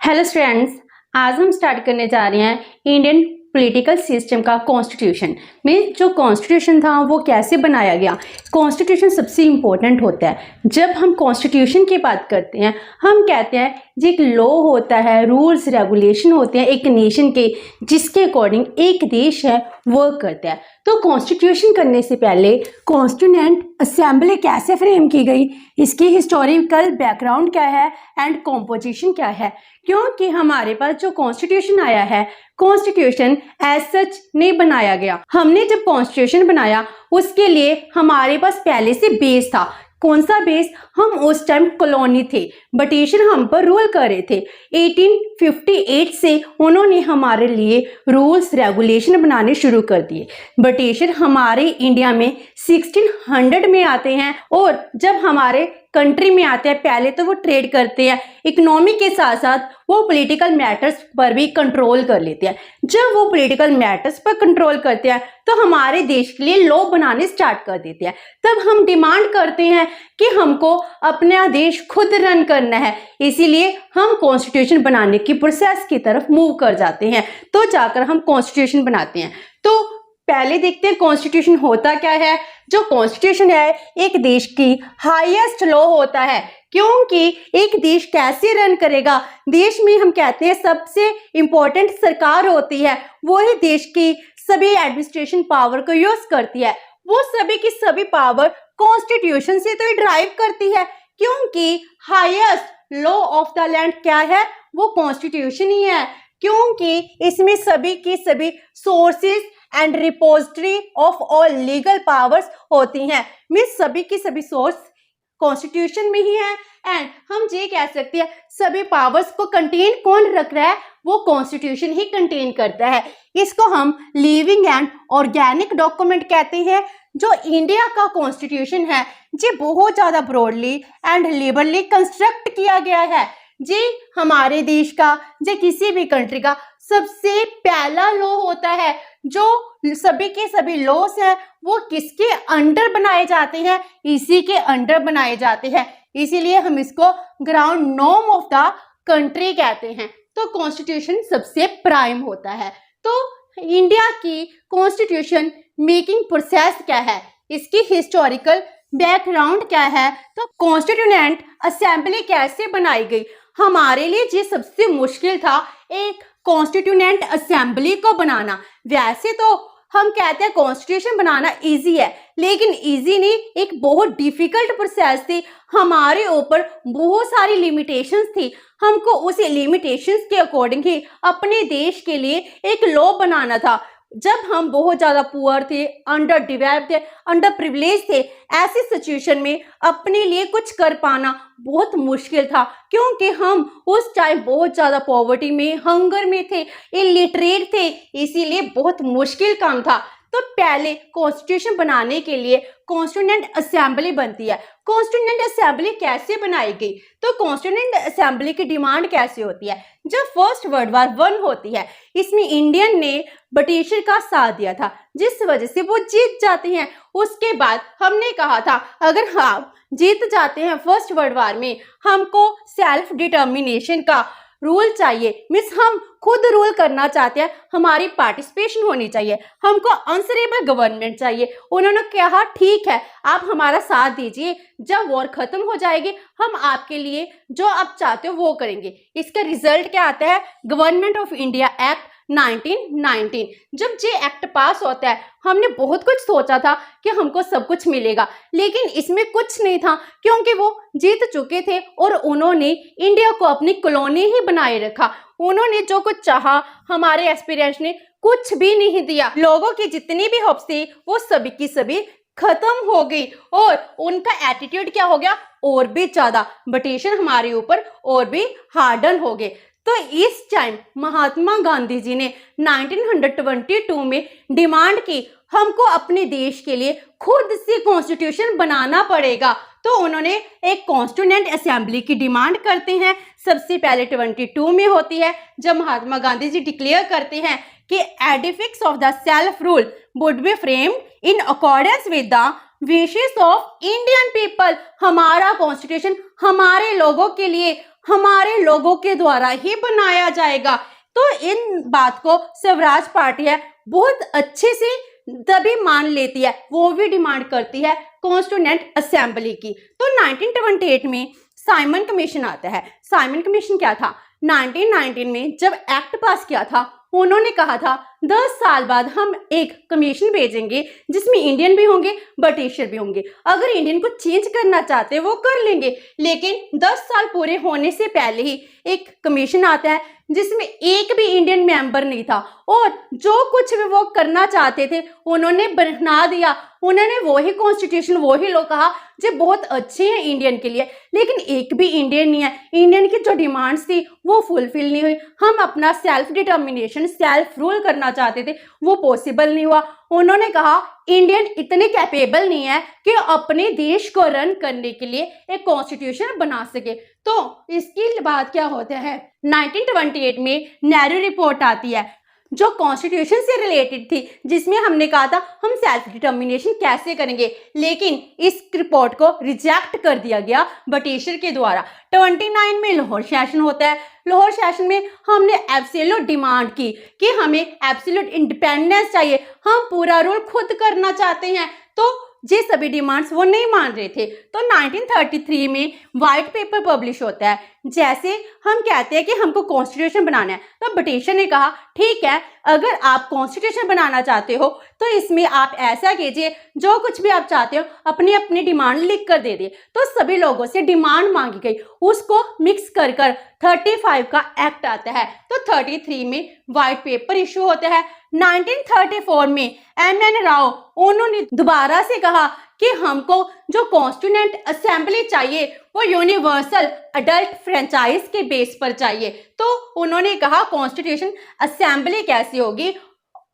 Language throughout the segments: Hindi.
हेलो स्टूडेंट्स, आज हम स्टार्ट करने जा रहे हैं इंडियन पॉलिटिकल सिस्टम का कॉन्स्टिट्यूशन में जो कॉन्स्टिट्यूशन था वो कैसे बनाया गया। कॉन्स्टिट्यूशन सबसे इम्पोर्टेंट होता है। जब हम कॉन्स्टिट्यूशन की बात करते हैं हम कहते हैं जो एक लॉ होता है, रूल्स रेगुलेशन होते हैं एक नेशन के, जिसके अकॉर्डिंग एक देश है वर्क करता है। तो कॉन्स्टिट्यूशन करने से पहले कॉन्स्टिट्यूएंट असेंबली कैसे फ्रेम की गई, इसकी हिस्टोरिकल बैकग्राउंड क्या है एंड कॉम्पोजिशन क्या है। क्योंकि हमारे पास जो कॉन्स्टिट्यूशन आया है, कॉन्स्टिट्यूशन एज सच नहीं बनाया गया। हमने जब कॉन्स्टिट्यूशन बनाया उसके लिए हमारे पास पहले से बेस था। कौन सा बेस? हम उस टाइम कॉलोनी थे, ब्रिटिशर हम पर रूल कर रहे थे। 1858 से उन्होंने हमारे लिए रूल्स रेगुलेशन बनाने शुरू कर दिए। ब्रिटिशर हमारे इंडिया में 1600 में आते हैं और जब हमारे कंट्री में आते हैं पहले तो वो ट्रेड करते हैं, इकोनॉमी के साथ साथ वो पॉलिटिकल मैटर्स पर भी कंट्रोल कर लेते हैं। जब वो पॉलिटिकल मैटर्स पर कंट्रोल करते हैं तो हमारे देश के लिए लॉ बनाने स्टार्ट कर देते हैं। तब हम डिमांड करते हैं कि हमको अपना देश खुद रन करना है, इसीलिए हम कॉन्स्टिट्यूशन बनाने की प्रोसेस की तरफ मूव कर जाते हैं। तो जाकर हम कॉन्स्टिट्यूशन बनाते हैं। तो पहले देखते हैं कॉन्स्टिट्यूशन होता क्या है। जो कॉन्स्टिट्यूशन है एक देश की हाईएस्ट लॉ होता है, क्योंकि एक देश कैसे रन करेगा, देश में हम कहते हैं सबसे इंपॉर्टेंट सरकार होती है, वही देश की सभी एडमिनिस्ट्रेशन पावर को यूज करती है। वो सभी की सभी पावर कॉन्स्टिट्यूशन से तो ड्राइव करती है, क्योंकि highest law of the land क्या है, वो कॉन्स्टिट्यूशन ही है। क्योंकि इसमें सभी की सभी sources and repository of all legal powers होती हैं। मींस सभी की सभी सोर्स कॉन्स्टिट्यूशन में ही है। एंड हम ये कह सकते हैं सभी पावर्स को कंटेन कौन रख रहा है, वो कॉन्स्टिट्यूशन ही कंटेन करता है। इसको हम लिविंग एंड ऑर्गेनिक डॉक्यूमेंट कहते हैं। जो इंडिया का कॉन्स्टिट्यूशन है ये बहुत ज्यादा ब्रॉडली एंड लिबरली कंस्ट्रक्ट किया गया है। जी हमारे देश का, जो किसी भी कंट्री का सबसे पहला लॉ होता है। जो सभी के सभी लॉस हैं वो किसके अंडर बनाए जाते हैं, इसी के अंडर बनाए जाते हैं। इसीलिए हम इसको ground norm of the country कहते हैं। तो कॉन्स्टिट्यूशन सबसे प्राइम होता है। तो इंडिया की कॉन्स्टिट्यूशन मेकिंग प्रोसेस क्या है, इसकी हिस्टोरिकल बैकग्राउंड क्या है, तो कॉन्स्टिट्यूएंट असेंबली कैसे बनाई गई। हमारे लिए ये सबसे मुश्किल था एक कॉन्स्टिट्यूएंट असेंबली को बनाना। वैसे तो हम कहते हैं कॉन्स्टिट्यूशन बनाना इजी है, लेकिन इजी नहीं, एक बहुत डिफिकल्ट प्रोसेस थी। हमारे ऊपर बहुत सारी लिमिटेशंस थी। हमको उस लिमिटेशंस के अकॉर्डिंग ही अपने देश के लिए एक लॉ बनाना था। जब हम बहुत ज्यादा पुअर थे, अंडर डेवलप्ड थे, अंडर प्रिविलेज थे, ऐसी सिचुएशन में अपने लिए कुछ कर पाना बहुत मुश्किल था, क्योंकि हम उस टाइम बहुत ज्यादा पॉवर्टी में, हंगर में थे, इलिटरेट थे, इसीलिए बहुत मुश्किल काम था। तो पहले कॉन्स्टिट्यूशन बनाने के लिए कॉन्स्टिट्यूएंट असेंबली बनती है। कॉन्स्टिट्यूएंट असेंबली कैसे बनाई गई, तो कॉन्स्टिट्यूएंट असेंबली की डिमांड कैसे होती है। जब फर्स्ट वर्ल्ड वार 1 होती है, इसमें इंडियन ने ब्रिटिशर का साथ दिया था, जिस वजह से वो जीत जाते हैं। उसके बाद हमने कहा था अगर हम जीत जाते हैं फर्स्ट वर्ल्ड वार में, हमको सेल्फ डिटर्मिनेशन का रूल चाहिए। मीन्स हम खुद रूल करना चाहते हैं, हमारी पार्टिसिपेशन होनी चाहिए, हमको आंसरेबल गवर्नमेंट चाहिए। उन्होंने कहा ठीक है आप हमारा साथ दीजिए, जब वॉर खत्म हो जाएगी हम आपके लिए जो आप चाहते हो वो करेंगे। इसका रिजल्ट क्या आता है, गवर्नमेंट ऑफ इंडिया एक्ट 1919। जब ये एक्ट पास होता है हमने बहुत कुछ सोचा था कि हमको सब कुछ मिलेगा, लेकिन इसमें कुछ नहीं था, क्योंकि वो जीत चुके थे और उन्होंने इंडिया को अपनी कॉलोनी ही बनाए रखा। उन्होंने जो कुछ चाहा हमारे एक्सपीरियंस ने कुछ भी नहीं दिया। लोगों की जितनी भी होप्स थी वो सभी की सभी खत्म हो गई और उनका एटीट्यूड क्या हो गया, और भी ज्यादा ब्रिटिशर हमारे ऊपर और भी हार्डन हो गए। तो इस टाइम महात्मा गांधी जी ने 1922 में डिमांड की हमको अपने देश के लिए खुद से कॉन्स्टिट्यूशन बनाना पड़ेगा। तो उन्होंने एक कॉन्स्टिट्यूएंट असेंबली की डिमांड करते हैं। सबसे पहले 22 में होती है, जब महात्मा गांधी जी डिक्लेयर करते हैं कि edifice of the self rule would be framed in accordance with the wishes of Indian people. हमारा कॉन्स्टिट्यूशन हमारे लोगों के लिए, हमारे लोगों के द्वारा ही बनाया जाएगा। तो इन बात को स्वराज पार्टी है बहुत अच्छे से तभी मान लेती है, वो भी डिमांड करती है कॉन्स्टिट्यूएंट असेंबली की। तो 1928 में साइमन कमीशन आता है। साइमन कमीशन क्या था? 1919 में जब एक्ट पास किया था, उन्होंने कहा था 10 साल बाद हम एक कमीशन भेजेंगे जिसमें इंडियन भी होंगे, ब्रिटिशर भी होंगे। अगर इंडियन को चेंज करना चाहते हैं वो कर लेंगे, लेकिन 10 साल पूरे होने से पहले ही एक कमीशन आता है जिसमें एक भी इंडियन मेंबर नहीं था, और जो कुछ भी वो करना चाहते थे उन्होंने बना दिया। उन्होंने वही कॉन्स्टिट्यूशन, वही लोग कहा जो बहुत अच्छे हैं इंडियन के लिए, लेकिन एक भी इंडियन नहीं है। इंडियन की जो डिमांड्स थी वो फुलफिल नहीं हुई। हम अपना सेल्फ डिटर्मिनेशन, सेल्फ रूल करना चाहते थे, वो पॉसिबल नहीं हुआ। उन्होंने कहा इंडियन इतने कैपेबल नहीं है कि अपने देश को रन करने के लिए एक कॉन्स्टिट्यूशन बना सके। तो इसकी बात क्या होता है, 1928 में नेहरू रिपोर्ट आती है जो कॉन्स्टिट्यूशन से रिलेटेड थी, जिसमें हमने कहा था हम सेल्फ डिटर्मिनेशन कैसे करेंगे, लेकिन इस रिपोर्ट को रिजेक्ट कर दिया गया ब्रिटिशर के द्वारा। 29 में लाहौर सेशन होता है। लाहौर सेशन में हमने एब्सोल्यूट डिमांड की कि हमें एब्सोल्यूट इंडिपेंडेंस चाहिए, हम पूरा रूल खुद करना चाहते हैं। तो ये सभी डिमांड्स वो नहीं मान रहे थे। तो 1933 में व्हाइट पेपर पब्लिश होता है। जैसे हम कहते हैं कि हमको कॉन्स्टिट्यूशन बनाना है, तो ब्रिटिशर ने कहा ठीक है, अगर आप कॉन्स्टिट्यूशन बनाना चाहते हो तो इसमें आप ऐसा कीजिए, जो कुछ भी आप चाहते हो अपनी अपनी डिमांड लिख कर दे दिए। तो सभी लोगों से डिमांड मांगी गई, उसको मिक्स कर 35 का एक्ट आता है। तो 33 में व्हाइट पेपर इशू होता है। 1934 में एम.एन. राव उन्होंने दोबारा से कहा कि हमको जो कॉन्स्टिट्यूएंट असेंबली चाहिए वो यूनिवर्सल अडल्ट फ्रेंचाइज के बेस पर चाहिए। तो उन्होंने कहा कॉन्स्टिट्यूशन असेंबली कैसी होगी,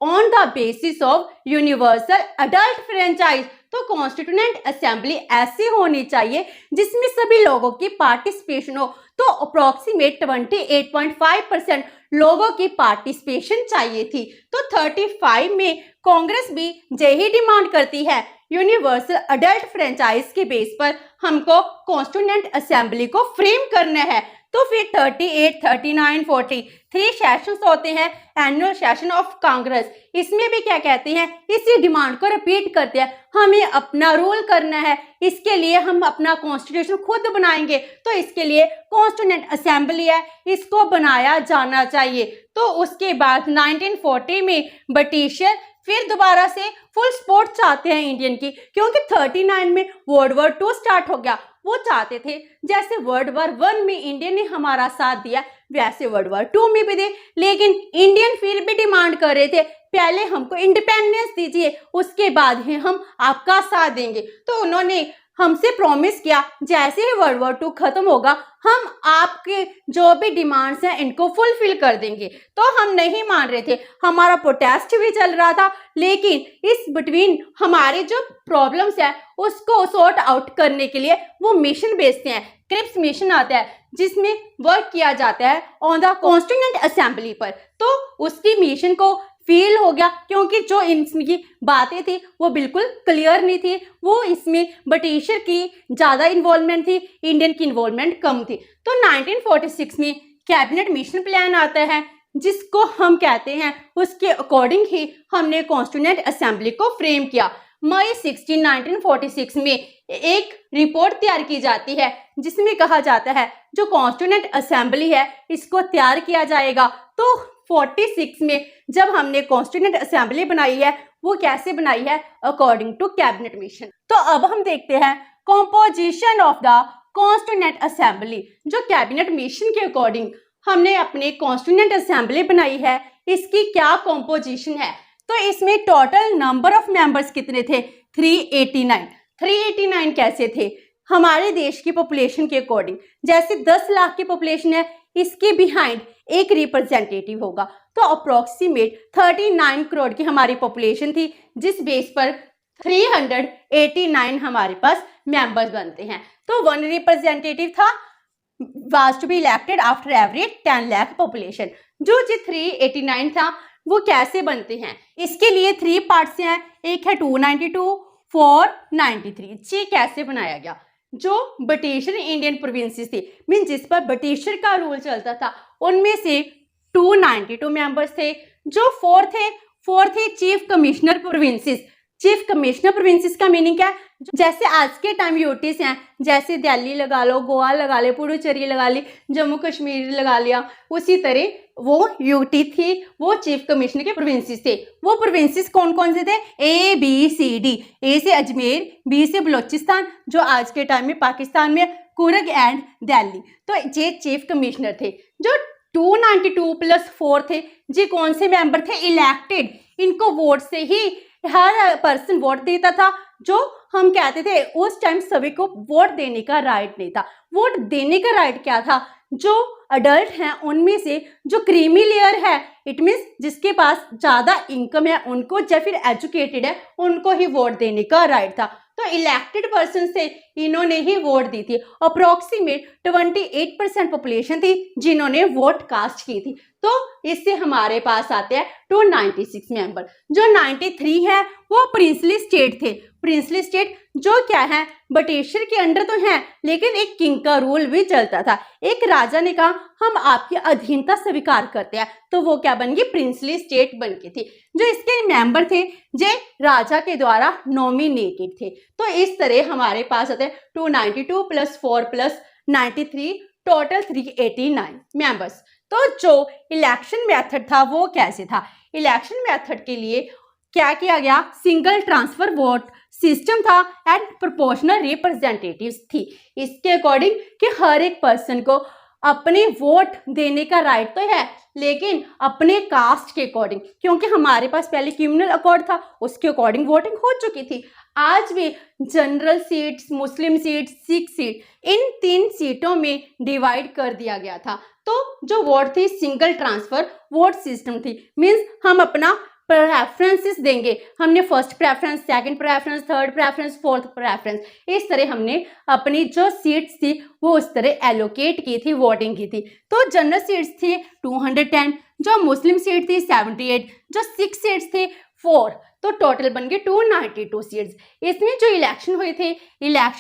on the basis of universal adult franchise. तो कॉन्स्टिट्यूएंट असेंबली ऐसी होनी चाहिए जिसमें सभी लोगों की पार्टिसिपेशन हो। तो अप्रोक्सीमेट 28.5% लोगों की पार्टिसिपेशन चाहिए थी। तो 35 में कांग्रेस भी यही डिमांड करती है, यूनिवर्सल अडल्ट फ्रेंचाइज के बेस पर हमको कॉन्स्टिट्यूएंट असेंबली को फ्रेम करना है। तो फिर 38, 39, 40 3 सेशंस होते हैं एनुअल सेशन ऑफ कांग्रेस। इसमें भी क्या कहते हैं, इसी डिमांड को रिपीट करते हैं, हमें अपना रूल करना है, इसके लिए हम अपना कॉन्स्टिट्यूशन खुद बनाएंगे। तो इसके लिए कॉन्स्टिट्यूएंट असेंबली है, इसको बनाया जाना चाहिए। तो उसके बाद 1940 में ब्रिटिशर फिर दोबारा से फुल सपोर्ट चाहते हैं इंडियन की, क्योंकि 39 में वर्ल्ड वॉर 2 स्टार्ट हो गया। वो चाहते थे जैसे वर्ल्ड वॉर 1 में इंडियन ने हमारा साथ दिया वैसे वर्ल्ड वॉर 2 में भी दे, लेकिन इंडियन फिर भी डिमांड कर रहे थे पहले हमको इंडिपेंडेंस दीजिए, उसके बाद ही हम आपका साथ देंगे। तो उन्होंने हमसे प्रॉमिस किया जैसे ही वर्ल्ड वॉर 2 खत्म होगा हम आपके जो भी डिमांड्स हैं इनको फुलफिल कर देंगे। तो हम नहीं मान रहे थे, हमारा प्रोटेस्ट भी चल रहा था, लेकिन इस बिटवीन हमारे जो प्रॉब्लम्स है उसको सॉर्ट आउट करने के लिए वो मिशन भेजते हैं। क्रिप्स मिशन आता है जिसमें वर्क किया जाता है ऑन द कॉन्स्टिट्यूएंट असेंबली पर। तो उसकी मिशन को फील हो गया, क्योंकि जो इनकी बातें थी वो बिल्कुल क्लियर नहीं थी, वो इसमें ब्रिटिशर की ज़्यादा इन्वॉल्वमेंट थी, इंडियन की इन्वॉल्वमेंट कम थी। तो 1946 में कैबिनेट मिशन प्लान आता है जिसको हम कहते हैं, उसके अकॉर्डिंग ही हमने कॉन्स्टिट्यूएंट असेंबली को फ्रेम किया। मई 16, 1946 में एक रिपोर्ट तैयार की जाती है जिसमें कहा जाता है जो कॉन्स्टिट्यूएंट असेंबली है इसको तैयार किया जाएगा। तो 46 में जब हमने कॉन्स्टिट्यूएंट असेंबली बनाई है वो कैसे बनाई है, अकॉर्डिंग टू कैबिनेट मिशन। तो अब हम देखते हैं composition of the constituent assembly. जो कैबिनेट मिशन के अकॉर्डिंग हमने अपने कॉन्स्टिट्यूएंट असेंबली बनाई है, इसकी क्या कॉम्पोजिशन है। तो इसमें टोटल नंबर ऑफ मेंबर्स कितने थे, 389। 389 कैसे थे, हमारे देश की पॉपुलेशन के अकॉर्डिंग, जैसे 10 लाख की पॉपुलेशन है, इसके बिहाइंड एक रिप्रेजेंटेटिव होगा। तो अप्रोक्सीमेट 39 करोड़ की हमारी पॉपुलेशन थी, जिस बेस पर 389 हमारे पास मेंबर्स बनते हैं। तो 1 रिप्रेजेंटेटिव था, was to be elected after every 10 lakh population. जो 389 था वो कैसे बनते हैं, इसके लिए 3 पार्ट्स हैं, एक है 292, 493। जी कैसे बनाया गया, जो ब्रिटिशर इंडियन प्रोविंसेस थी, मीन जिस पर ब्रिटिशर का रूल चलता था, उनमें से 292 मेंबर्स थे। जो फोर थे chief commissioner provinces. Chief commissioner provinces का मीनिंग क्या है? जैसे आज के टाइम यूटीज हैं, जैसे दिल्ली लगा लो, गोवा लगा ले, पुडुचेरी लगा ली, जम्मू कश्मीर लगा लिया, उसी तरह वो यूटी थी, वो चीफ कमिश्नर के प्रोविंसेस थे। वो प्रोविंसेस कौन कौन से थे? ABCD। ए से अजमेर, बी से बलोचिस्तान, जो आज के टाइम में पाकिस्तान में, कुर्ग एंड दिल्ली। तो ये चीफ कमिश्नर थे। जो 292 + 4 थे, जी कौन से मेंबर थे? इलेक्टेड। इनको वोट से ही हर पर्सन वोट देता था। जो हम कहते थे उस टाइम सभी को वोट देने का राइट नहीं था। वोट देने का राइट क्या था? जो अडल्ट हैं उनमें से जो क्रीमी लेयर है, इट मीन्स जिसके पास ज्यादा इनकम है उनको, या फिर एजुकेटेड है उनको ही वोट देने का राइट था। तो इलेक्टेड पर्सन से इन्होंने ही वोट दी थी। अप्रोक्सीमेट 28% पॉपुलेशन थी जिन्होंने वोट कास्ट की थी। तो इससे हमारे पास आते हैं 296 मेंबर। जो 93 है वो प्रिंसली स्टेट थे। प्रिंसली स्टेट जो क्या है, ब्रिटिशर के अंडर तो है, लेकिन एक किंग का रूल भी चलता था। एक राजा ने कहा हम आपकी अधीनता स्वीकार करते हैं, तो वो क्या बन गई? प्रिंसली स्टेट बन गई थी। जो इसके मेंबर थे जे राजा के द्वारा नॉमिनेटेड थे। तो इस तरह हमारे पास आते हैं 292 + 4 + 93, टोटल 389 मेंबर्स। तो जो इलेक्शन मेथड था वो कैसे था? इलेक्शन मेथड के लिए क्या किया गया? सिंगल ट्रांसफर वोट सिस्टम था एंड प्रोपोर्शनल रिप्रेजेंटेटिव्स थी। इसके अकॉर्डिंग कि हर एक पर्सन को अपने वोट देने का राइट तो है, लेकिन अपने कास्ट के अकॉर्डिंग, क्योंकि हमारे पास पहले कम्युनल अकॉर्ड था, उसके अकॉर्डिंग वोटिंग हो चुकी थी। आज भी जनरल सीट्स, मुस्लिम सीट, सिख सीट, इन 3 सीटों में डिवाइड कर दिया गया था। तो जो वोट थी सिंगल ट्रांसफर वोट सिस्टम थी। मीन्स हम अपना प्रेफरेंसेस देंगे, हमने first preference, second preference, third preference, fourth preference, इस तरह हमने अपनी जो सीट्स थी वो उस तरह एलोकेट की थी, वोटिंग की थी। तो जनरल सीट्स थी 210, जो मुस्लिम सीट थी 78, जो सिख सीट्स थी 4, तो टोटल बन गए 292 सीट्स। इसमें जो इलेक्शन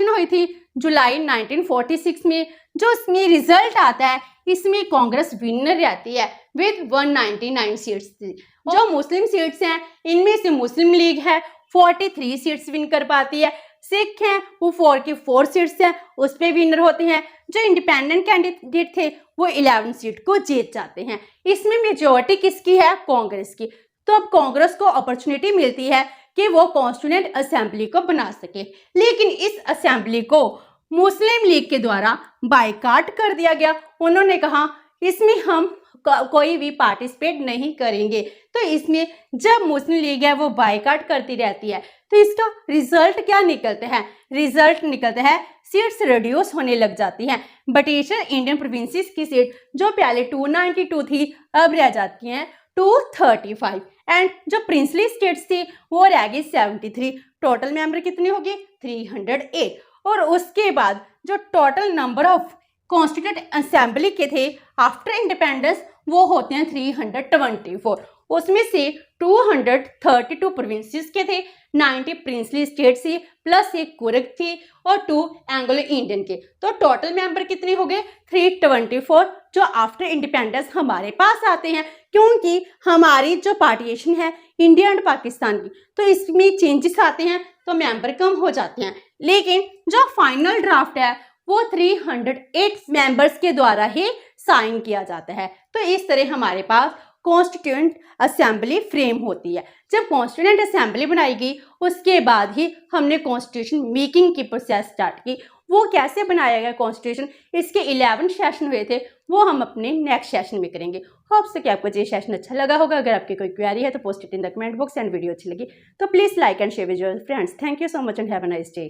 हुई थी जुलाई 1946 में। जो इसमें रिजल्ट आता है, इसमें कांग्रेस विनर रहती है विद 199 सीट्स थी। जो मुस्लिम सीट्स हैं, इनमें से मुस्लिम लीग है 43 सीट्स विन कर पाती है। सिख हैं वो 4 की 4 सीट्स हैं, उस पर विनर होते हैं। जो इंडिपेंडेंट कैंडिडेट थे वो 11 सीट को जीत जाते हैं। इसमें मेजोरिटी किसकी है? कांग्रेस की। तो अब कांग्रेस को अपॉर्चुनिटी मिलती है कि वो कॉन्स्टिट्यूएंट असेंबली को बना सके, लेकिन इस असेंबली को मुस्लिम लीग के द्वारा बायकाट कर दिया गया। उन्होंने कहा इसमें हम कोई भी पार्टिसिपेट नहीं करेंगे। तो इसमें जब मुस्लिम लीग है वो बायकाट करती रहती है, तो इसका रिजल्ट क्या निकलता है? रिजल्ट निकलता है सीट्स रिड्यूस होने लग जाती हैं। ब्रिटिशर इंडियन प्रोविंसेस की सीट जो पहले 292 थी, अब रह जाती हैं 235, एंड जो प्रिंसली स्टेट्स थी वो रह गई 73। टोटल मेंबर कितने हो गए? 308। और उसके बाद जो total number of constituent assembly के थे आफ्टर इंडिपेंडेंस वो होते हैं 324। उसमें से 232 प्रोविंसेस के थे, 90 प्रिंसली स्टेट्स थी, प्लस एक कुर्ग थी और 2 एंग्लो इंडियन के। तो टोटल मेंबर कितने हो गए? 324, जो आफ्टर इंडिपेंडेंस हमारे पास आते हैं। क्योंकि हमारी जो पार्टीशन है इंडिया एंड पाकिस्तान की, तो इसमें चेंजेस आते हैं तो मेंबर कम हो जाते हैं। लेकिन जो फाइनल ड्राफ्ट है वो 308 मेंबर्स के द्वारा ही साइन किया जाता है। तो इस तरह हमारे पास कॉन्स्टिट्यूएंट असेंबली फ्रेम होती है। जब कॉन्स्टिट्यूएंट असेंबली बनाई गई उसके बाद ही हमने कॉन्स्टिट्यूशन मेकिंग की प्रोसेस स्टार्ट की। वो कैसे बनाया गया कॉन्स्टिट्यूशन, इसके 11 सेशन हुए थे, वो हम अपने नेक्स्ट सेशन में करेंगे। होप से कि आपको ये सेशन अच्छा लगा होगा। अगर आपकी कोई क्वेरी है तो post it in the comment box, and video अच्छी लगी तो please like and share with your friends. Thank you so much and have a nice day.